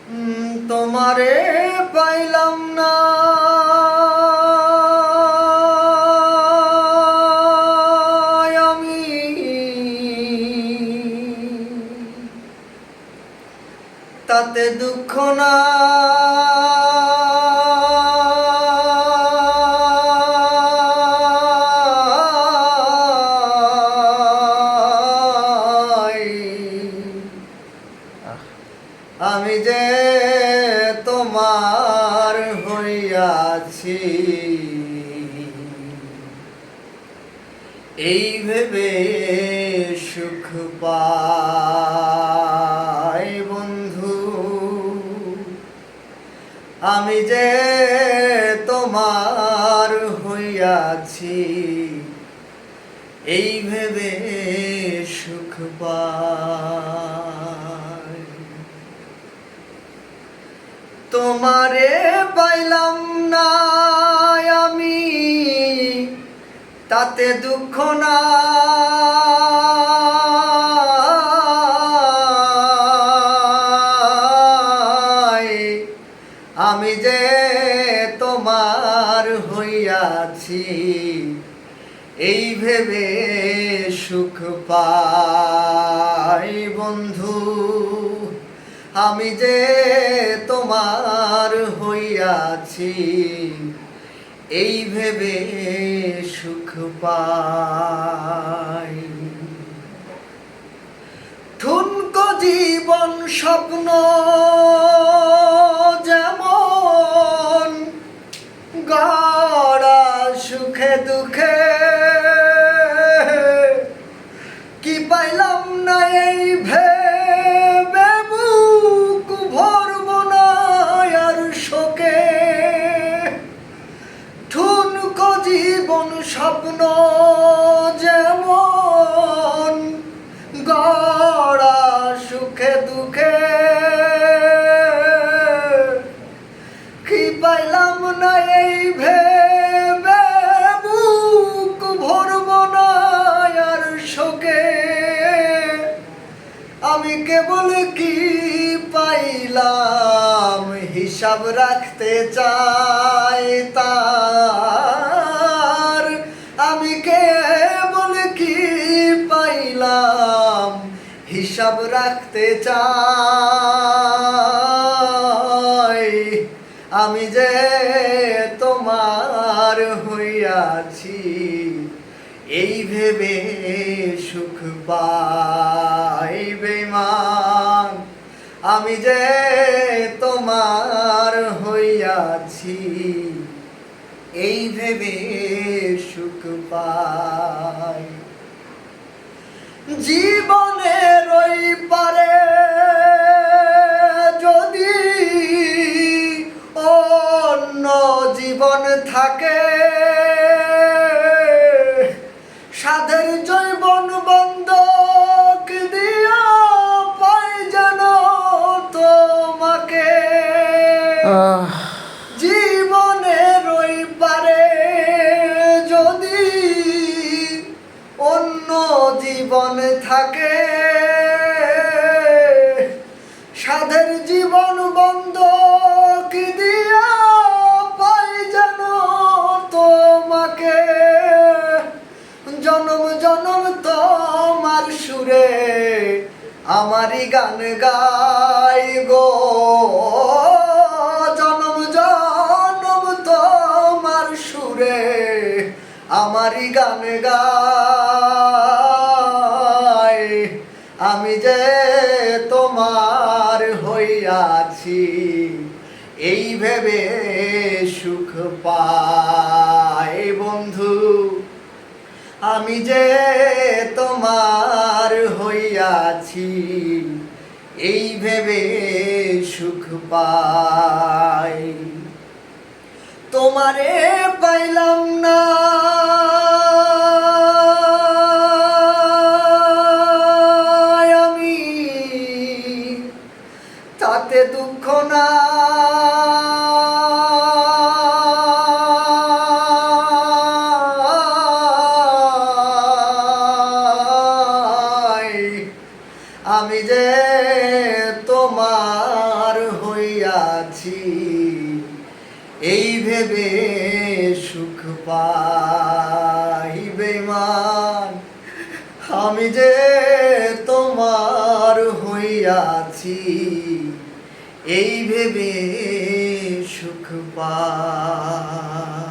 তোমারে পাইলাম না আমি, তাতে দুঃখ না আমি যে তোমার হইয়াছি এই ভেবে সুখ পাই বন্ধু, আমি যে তোমার হইয়াছি এই ভেবে সুখ পাই। তোমারে পাইলাম না আমি, তাতে দুঃখ না আমি যে তোমার হইয়াছি এই ভেবে সুখ পাই বন্ধু, আমি যে তোমার হইয়াছি এই ভেবে সুখ পাই। ঠুনকো জীবন স্বপ্ন যেমন গড়া সুখে দুঃখে, কি পাইলাম না এই ভেবে বুক ভরব না আর শোকে। ঠুনকো জীবন স্বপ্ন যেমন গড়া সুখে দুঃখে, কি পাইলাম না এই ভেবে বুক ভরব না আর শোকে। আমি কেবল কি পাইলাম হিসাব রাখতে চাই তার, আমি কেবল কি পাইলাম হিসাব রাখতে চাই, আমি যে তোমার হইয়াছি এই ভেবে সুখ পাই বেঈমান, আমি যে তোমার হইয়াছি এই ভেবে সুখ পাই। জীবনের ওই পারে যদি অন্য জীবন থাকে, সাধের জৈবন বন্ধক দিয়া পাই যেন তোমাকে। জীবনের ওই পারে যদি অন্য জীবন থাকে, সাধের জীবন বন্ধক দিয়া পাই যেন তোমাকে। জনম জনম তোমার সুরে আমারই গান গাই গো, জনম জনম তোমার সুরে আমারই গান গাই, আমি যে তোমার হইয়াছি এই ভেবে সুখ পাই বন্ধু, আমি যে তোমার হইয়াছি এই ভেবে সুখ পাই। তোমারে পাইলাম না আমি, তাতে দুঃখ না আমি যে যে তোমার হইয়াছি এই ভেবে সুখ পাই বেঈমান আমি যে তোমার হইয়াছি এই ভেবে সুখ পাই